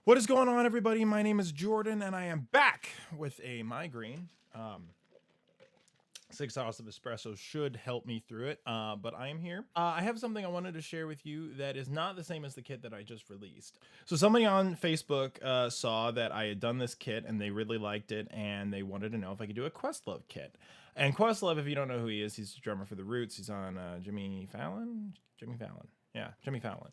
What is going on, everybody? My name is Jordan, and I am back with a migraine. 6 hours of espresso should help me through it, but I am here. I have something I wanted to share with you that is not the same as the kit that I just released. So somebody on Facebook saw that I had done this kit, and they really liked it, and they wanted to know if I could do a Questlove kit. And Questlove, if you don't know who he is, he's the drummer for The Roots. He's on Jimmy Fallon? Yeah, Jimmy Fallon.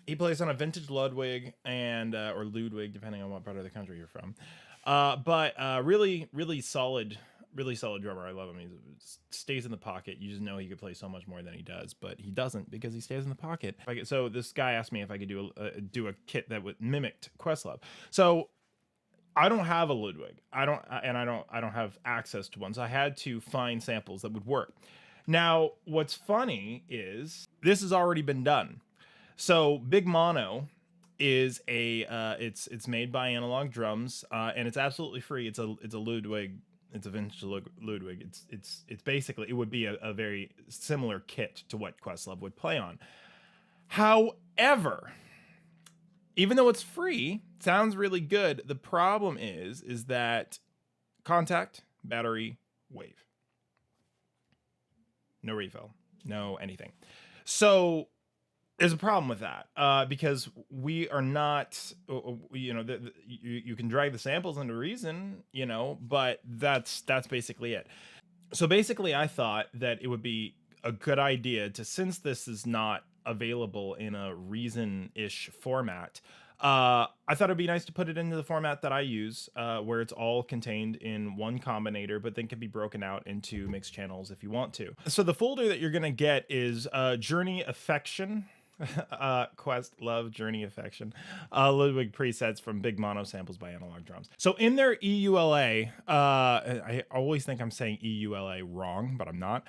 He plays on a vintage Ludwig and or Ludwig, depending on what part of the country you're from. Really solid drummer. I love him. He stays in the pocket. You just know he could play so much more than he does, but he doesn't because he stays in the pocket. So this guy asked me if I could do a kit that would mimicked Questlove. So I don't have a Ludwig. I don't have access to one. So I had to find samples that would work. Now, what's funny is this has already been done. So Big Mono is it's made by Analogue Drums, and it's absolutely free. It's a Ludwig. It's a vintage Ludwig. It's basically, it would be a very similar kit to what Questlove would play on. However, even though it's free, it sounds really good. The problem is that Kontakt, battery, wave, no refill, no anything. So there's a problem with that because we are not, you can drag the samples into Reason, but that's basically it. So basically, I thought that it would be a good idea to, since this is not available in a Reason-ish format, I thought it'd be nice to put it into the format that I use, where it's all contained in one Combinator, but then can be broken out into mixed channels if you want to. So the folder that you're gonna get is Journey Affection. Questlove Journey Affection, Ludwig presets from Big Mono samples by Analogue Drums. So in their EULA, I always think I'm saying EULA wrong, but I'm not.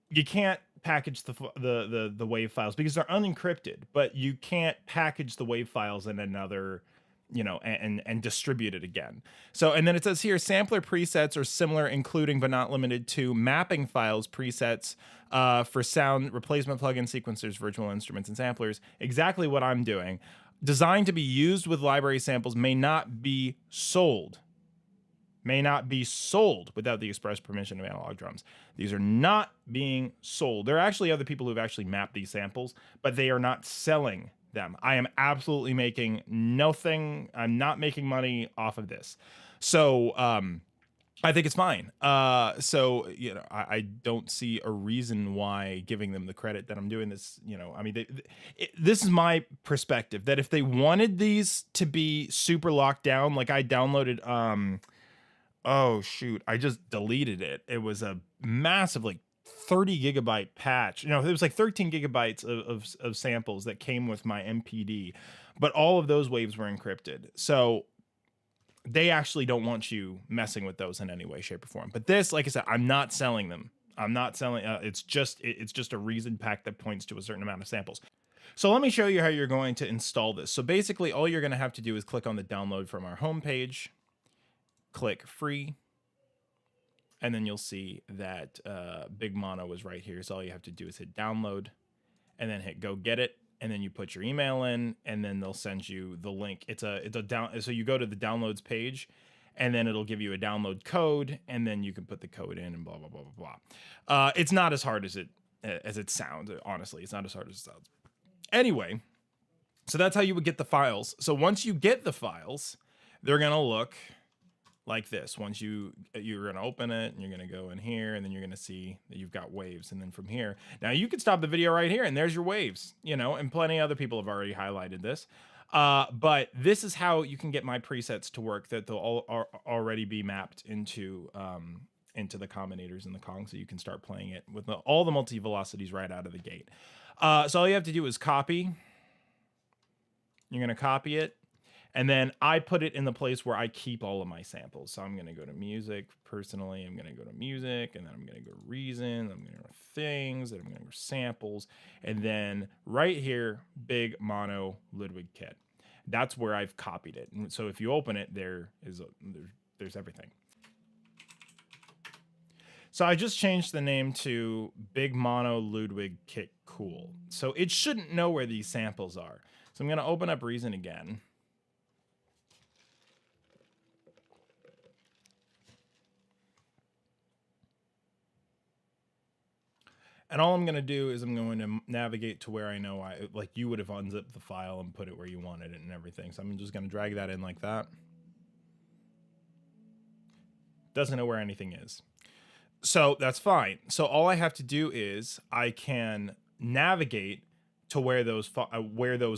You can't package the WAV files because they're unencrypted, but you can't package the WAV files in another, and distribute it again. So, and then it says here, sampler presets or similar, including but not limited to mapping files, presets for sound replacement plugin sequencers, virtual instruments, and samplers. Exactly what I'm doing. Designed to be used with library samples, may not be sold. May not be sold without the express permission of Analogue Drums. These are not being sold. There are actually other people who've actually mapped these samples, but they are not selling them. I am absolutely making nothing. I'm not making money off of this. So I think it's fine. So, I don't see a reason why giving them the credit that I'm doing this. I mean, this is my perspective, that if they wanted these to be super locked down, like I downloaded, oh shoot, I just deleted it. It was a massive, 30 gigabyte patch. It was like 13 gigabytes of samples that came with my MPD, but all of those waves were encrypted. So they actually don't want you messing with those in any way, shape, or form. But this, like I said, I'm not selling them. I'm not selling. It's just a Reason pack that points to a certain amount of samples. So let me show you how you're going to install this. So basically, all you're going to have to do is click on the download from our homepage, click free, and then you'll see that Big Mono is right here. So all you have to do is hit download and then hit go get it. And then you put your email in, and then they'll send you the link. It's a down. So you go to the downloads page, and then it'll give you a download code, and then you can put the code in and blah, blah, blah, blah, blah. It's not as hard as it sounds. Honestly, it's not as hard as it sounds. Anyway, so that's how you would get the files. So once you get the files, they're going to look like this. Once you're going to open it, and you're going to go in here, and then you're going to see that you've got waves. And then from here, now you can stop the video right here, and there's your waves, and plenty of other people have already highlighted this. But this is how you can get my presets to work, that they'll all already be mapped into the combinators and the Kong, so you can start playing it with all the multi-velocities right out of the gate. So all you have to do is copy. You're going to copy it. And then I put it in the place where I keep all of my samples. So I'm going to go to music. Personally, I'm going to go to music, and then I'm going to go to Reason. I'm going to go to things, and I'm going to go to samples. And then right here, Big Mono Ludwig Kit. That's where I've copied it. And so if you open it, there's everything. So I just changed the name to Big Mono Ludwig Kit Cool. So it shouldn't know where these samples are. So I'm going to open up Reason again. And all I'm going to do is I'm going to navigate to where I know like you would have unzipped the file and put it where you wanted it and everything. So I'm just going to drag that in like that. Doesn't know where anything is. So that's fine. So all I have to do is I can navigate to where those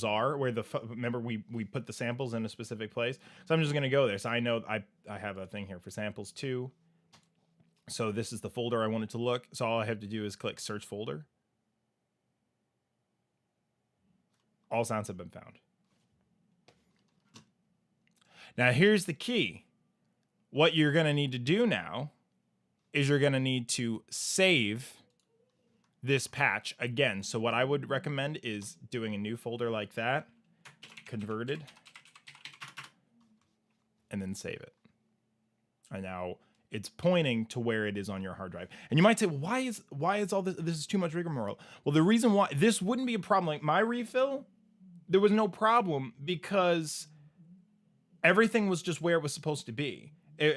are, remember we put the samples in a specific place. So I'm just going to go there. So I know I have a thing here for samples too. So this is the folder I wanted to look. So all I have to do is click search folder. All sounds have been found. Now here's the key. What you're going to need to do now is you're going to need to save this patch again. So what I would recommend is doing a new folder like that, converted, and then save it. And now it's pointing to where it is on your hard drive. And you might say, well, why is all this is too much rigmarole? Well, the reason why this wouldn't be a problem, like my refill, there was no problem because everything was just where it was supposed to be.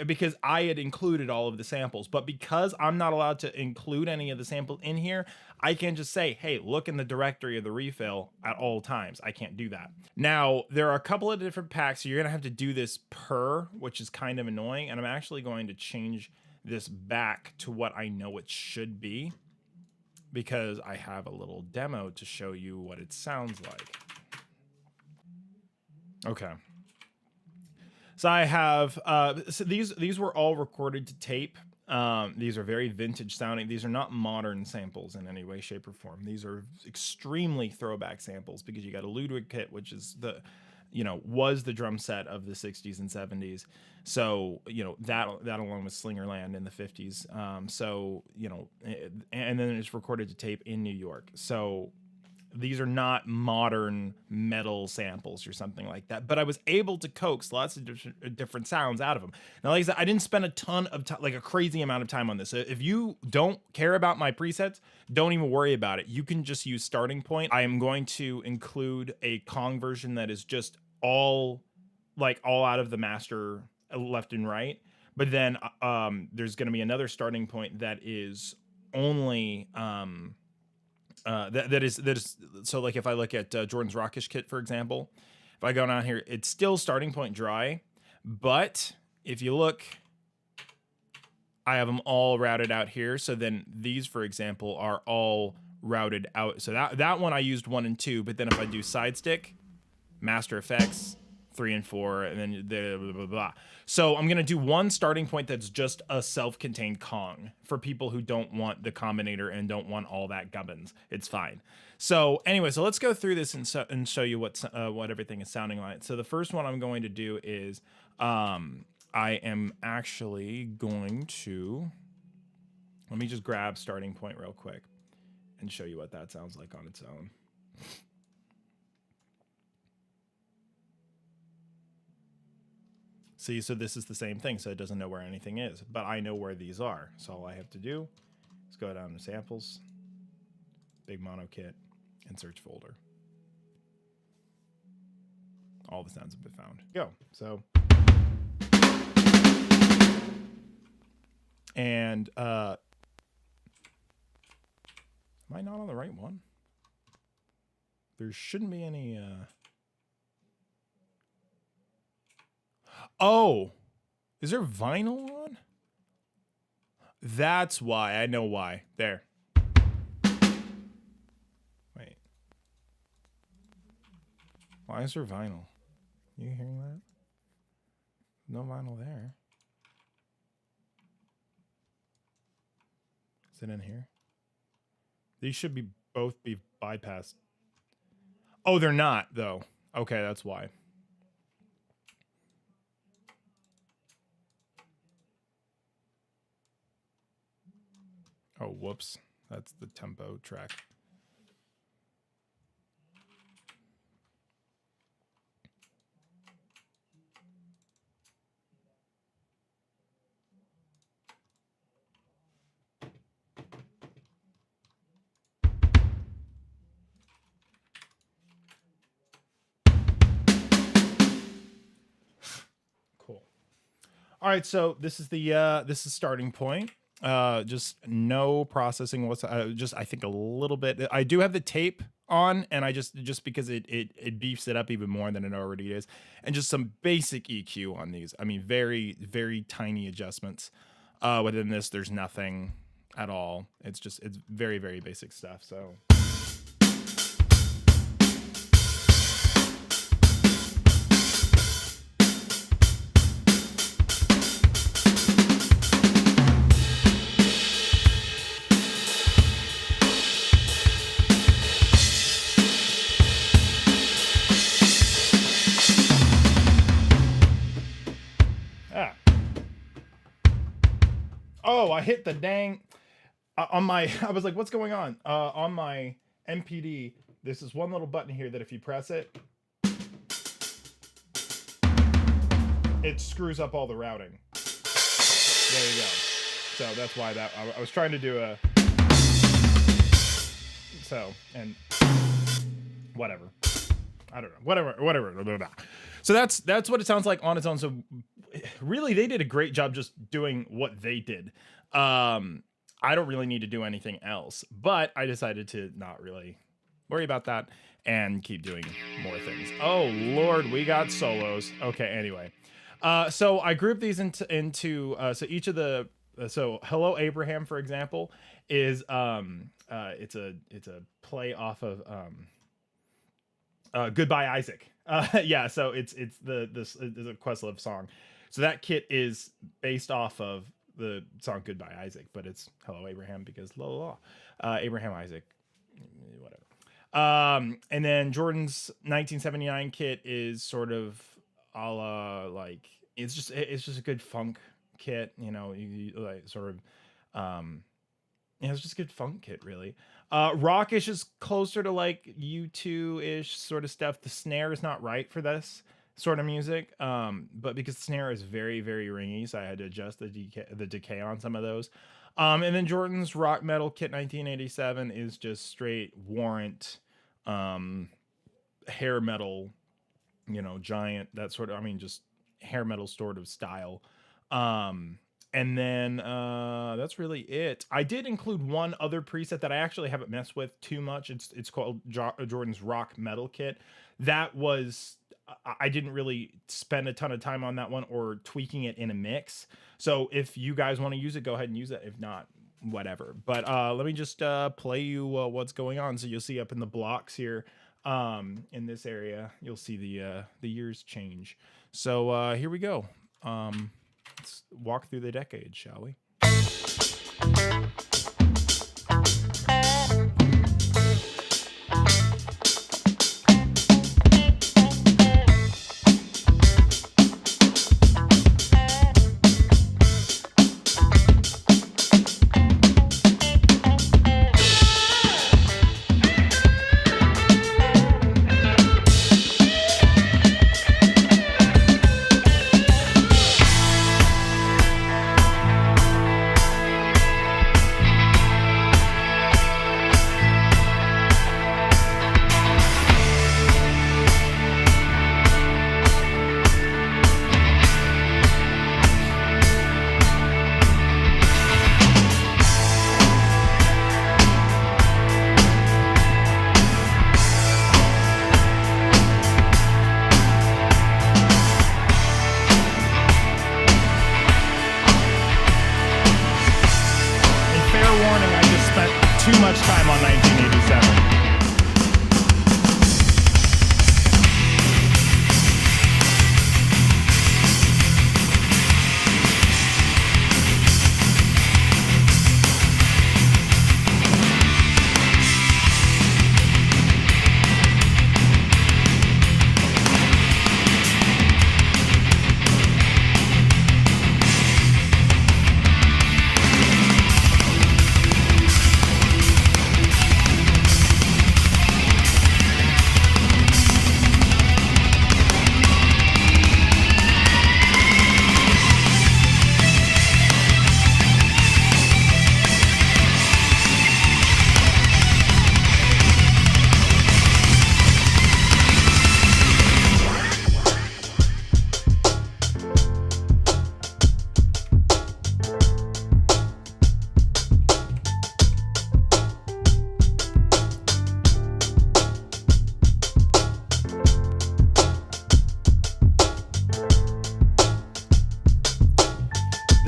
Because I had included all of the samples, but because I'm not allowed to include any of the samples in here, I can just say, hey, look in the directory of the refill at all times. I can't do that. Now, there are a couple of different packs, so you're gonna have to do this per, which is kind of annoying, and I'm actually going to change this back to what I know it should be, because I have a little demo to show you what it sounds like. Okay. So I have, so these were all recorded to tape. These are very vintage sounding. These are not modern samples in any way, shape, or form. These are extremely throwback samples because you got a Ludwig kit, which is was the drum set of the 60s and 70s. So, that along with Slingerland in the 50s. And then it's recorded to tape in New York. So these are not modern metal samples or something like that, but I was able to coax lots of different sounds out of them. Now, like I said, I didn't spend a ton of time, like a crazy amount of time on this. If you don't care about my presets, don't even worry about it. You can just use starting point. I am going to include a Kong version that is just all out of the master left and right. But then there's going to be another starting point that is only that is so like if I look at Jordan's Rockish kit, for example, if I go down here, it's still starting point dry, but if you look, I have them all routed out here. So then these, for example, are all routed out. So that one I used 1 and 2, but then if I do side stick, master effects, 3 and 4, and then blah, blah, blah, blah. So I'm going to do one starting point that's just a self-contained Kong for people who don't want the Combinator and don't want all that gubbins. It's fine. So anyway, so let's go through this and show you what everything is sounding like. So the first one I'm going to do is I am actually going to, let me just grab starting point real quick and show you what that sounds like on its own. See, so this is the same thing, so it doesn't know where anything is, but I know where these are. So all I have to do is go down to samples, big mono kit, and search folder. All the sounds have been found. Go. So, and am I not on the right one? There shouldn't be any. Oh, is there vinyl on? That's why. I know why. There. Wait. Why is there vinyl? You hearing that? No vinyl there. Is it in here? These should be both be bypassed. Oh, they're not, though. Okay, that's why. Oh, whoops. That's the tempo track. All right, so this is starting point. Just no processing. Just I think a little bit. I do have the tape on, and I just because it beefs it up even more than it already is, and just some basic EQ on these. I mean, very very tiny adjustments. Within this, there's nothing at all. It's very very basic stuff. So. Oh, I hit the dang on my. I was like, "What's going on?" On my MPD, this is one little button here that if you press it, it screws up all the routing. There you go. So that's why I was trying to do a. So and whatever, I don't know. Whatever. So that's what it sounds like on its own. So really, they did a great job just doing what they did. I don't really need to do anything else, but I decided to not really worry about that and keep doing more things. Oh Lord, we got solos. Okay, anyway. So I grouped these into so each of the so Hello Abraham, for example, is it's a play off of Goodbye Isaac. Yeah, so it's the Questlove song. So that kit is based off of the song Goodbye Isaac, but it's Hello Abraham because Abraham Isaac, whatever. And then Jordan's 1979 kit is sort of a la like it's just a good funk kit, you know, you like sort of yeah, it's just a good funk kit, really. Rockish is closer to like U2-ish sort of stuff. The snare is not right for this sort of music, but because the snare is very, very ringy, so I had to adjust the decay on some of those. And then Jordan's rock metal kit 1987 is just straight Warrant, hair metal, you know, giant, that sort of, I mean, just hair metal sort of style. And then that's really it. I did include one other preset that I actually haven't messed with too much. It's called Jordan's Rock Metal Kit. That was, I didn't really spend a ton of time on that one or tweaking it in a mix. So if you guys want to use it, go ahead and use it. If not, whatever. But let me just play you what's going on. So you'll see up in the blocks here in this area, you'll see the years change. So here we go. Let's walk through the decade, shall we?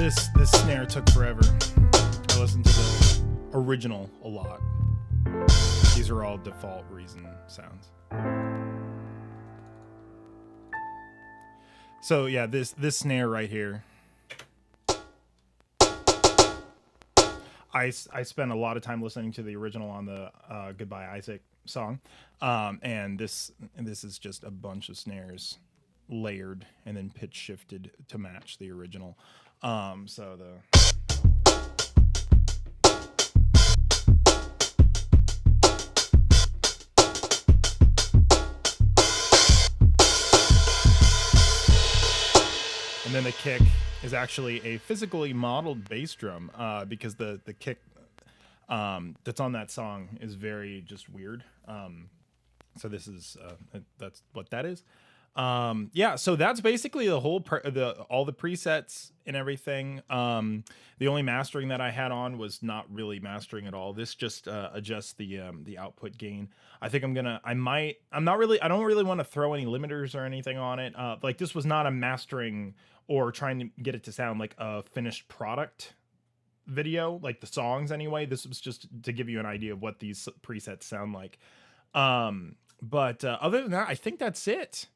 this snare took forever. I listened to the original a lot. These are all default Reason sounds. So yeah, this snare right here. I spent a lot of time listening to the original on the Goodbye Isaac song, and this is just a bunch of snares layered and then pitch shifted to match the original. So the and then the kick is actually a physically modeled bass drum, because the kick that's on that song is very just weird. So this is that's what that is. Yeah, so that's basically the whole all the presets and everything. The only mastering that I had on was not really mastering at all. This just adjusts the output gain. I think I don't really want to throw any limiters or anything on it. Like this was not a mastering or trying to get it to sound like a finished product video, like the songs anyway. This was just to give you an idea of what these presets sound like. But other than that, I think that's it.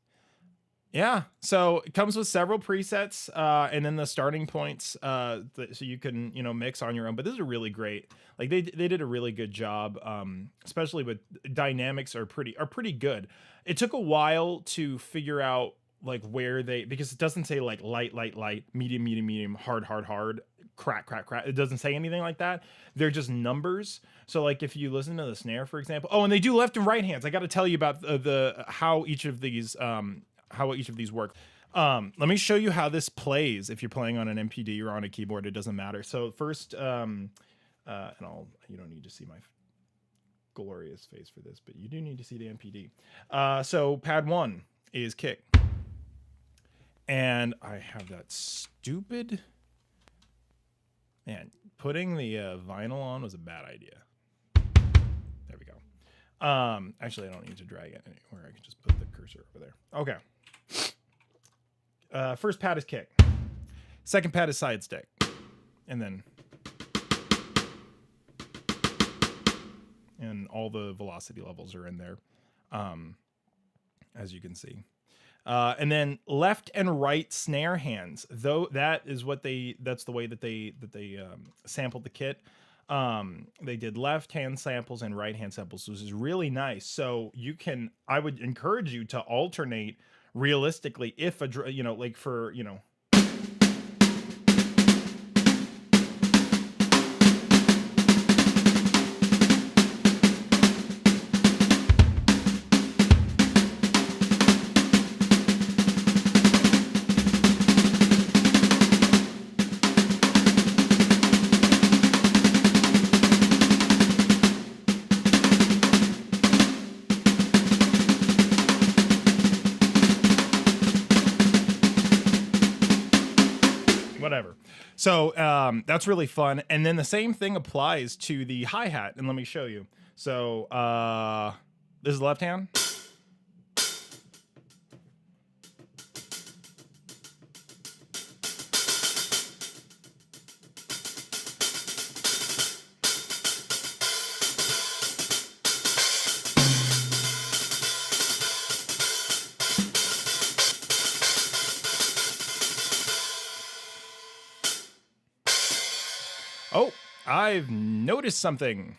Yeah, so it comes with several presets, and then the starting points, so you can mix on your own. But this is really great. Like they did a really good job, especially with dynamics are pretty good. It took a while to figure out like where because it doesn't say like light, medium, hard, crack. It doesn't say anything like that. They're just numbers. So like if you listen to the snare, for example, and they do left and right hands. I got to tell you about how each of these work. Let me show you how this plays. If you're playing on an MPD or on a keyboard, it doesn't matter. So first, you don't need to see my glorious face for this, but you do need to see the MPD. So pad 1 is kick. And I have that stupid... Man, putting the vinyl on was a bad idea. There we go. Actually, I don't need to drag it anywhere. I can just put the cursor over there. Okay. First pad is kick. Second pad is side stick. And then... And all the velocity levels are in there, as you can see. And then left and right snare hands, though that's the way that they sampled the kit. They did left hand samples and right hand samples. So this is really nice. So I would encourage you to alternate realistically if like for, whatever. So that's really fun. And then the same thing applies to the hi-hat. And let me show you. So this is left hand. Oh, I've noticed something.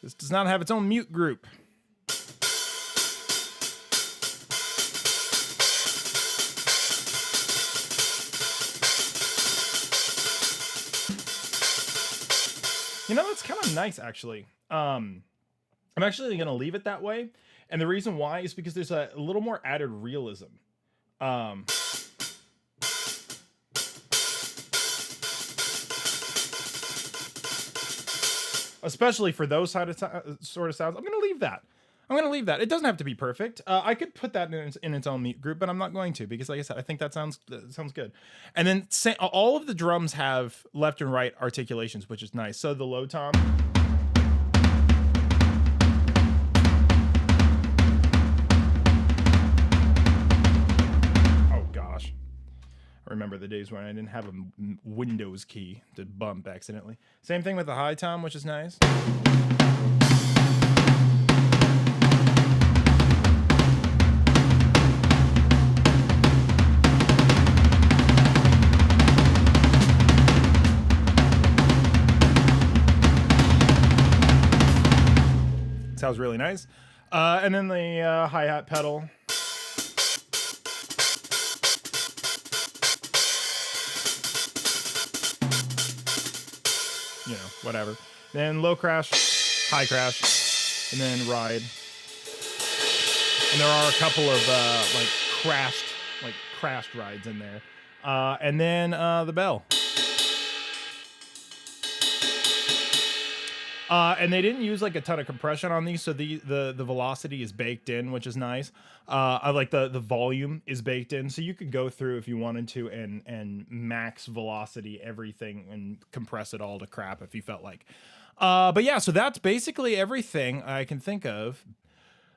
This does not have its own mute group. That's kind of nice, actually. I'm actually going to leave it that way. And the reason why is because there's a little more added realism. Especially for those sort of sounds. I'm going to leave that. It doesn't have to be perfect. I could put that in its own mute group, but I'm not going to because, like I said, I think that sounds good. And then all of the drums have left and right articulations, which is nice. So the low tom. Oh, gosh. I remember the days when I didn't have a Windows key to bump accidentally. Same thing with the high tom, which is nice. Sounds really nice. And then the hi-hat pedal. You know, whatever. Then low crash, high crash, and then ride. And there are a couple of crashed rides in there. And then the bell. And they didn't use like a ton of compression on these, so the velocity is baked in, which is nice. I like the volume is baked in, so you could go through if you wanted to and max velocity everything and compress it all to crap if you felt like. But yeah, so that's basically everything I can think of.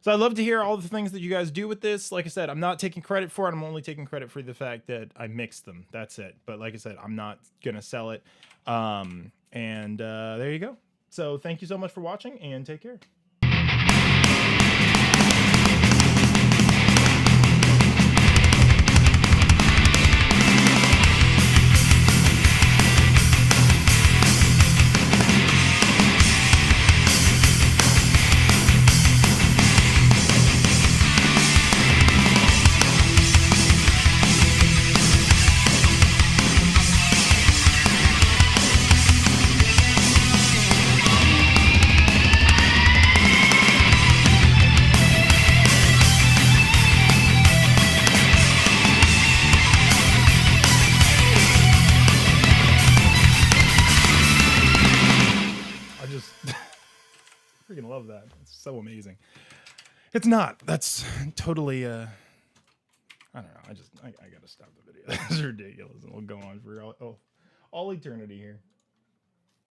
So I'd love to hear all the things that you guys do with this. Like I said, I'm not taking credit for it. I'm only taking credit for the fact that I mixed them. That's it. But like I said, I'm not gonna sell it. And there you go. So thank you so much for watching, and take care. Freaking love that. It's so amazing. It's not. That's totally I don't know. I gotta stop the video. That's ridiculous. And we'll go on for all eternity here.